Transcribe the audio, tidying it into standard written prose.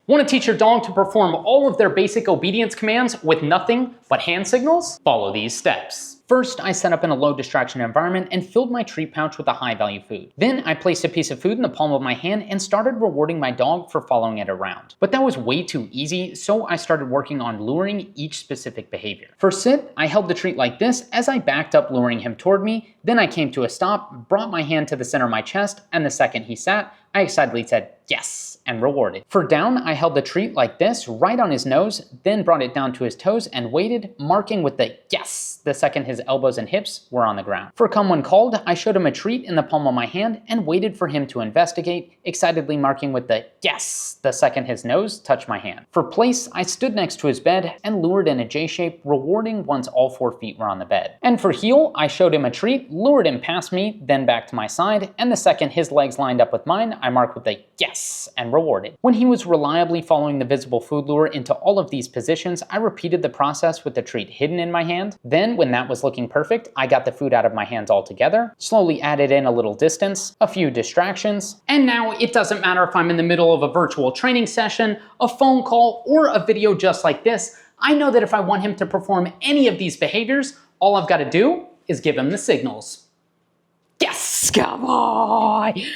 Want to teach your dog to perform all of their basic obedience commands with nothing but hand signals? Follow these steps. First, I set up in a low distraction environment and filled my treat pouch with a high value food. Then I placed a piece of food in the palm of my hand and started rewarding my dog for following it around. But that was way too easy, so I started working on luring each specific behavior. For sit, I held the treat like this as I backed up, luring him toward me. Then I came to a stop, brought my hand to the center of my chest, and the second he sat, I excitedly said, yes, and rewarded. For down, I held the treat like this, right on his nose, then brought it down to his toes and waited, marking with the yes the second his elbows and hips were on the ground. For come when called, I showed him a treat in the palm of my hand and waited for him to investigate, excitedly marking with the yes the second his nose touched my hand. For place, I stood next to his bed and lured in a J shape, rewarding once all 4 feet were on the bed. And for heel, I showed him a treat, lured him past me, then back to my side, and the second his legs lined up with mine, I marked with a yes and rewarded. When he was reliably following the visible food lure into all of these positions, I repeated the process with the treat hidden in my hand. Then, when that was looking perfect, I got the food out of my hands altogether, slowly added in a little distance, a few distractions, and now it doesn't matter if I'm in the middle of a virtual training session, a phone call, or a video just like this. I know that if I want him to perform any of these behaviors, all I've got to do is give him the signals. Yes, come on!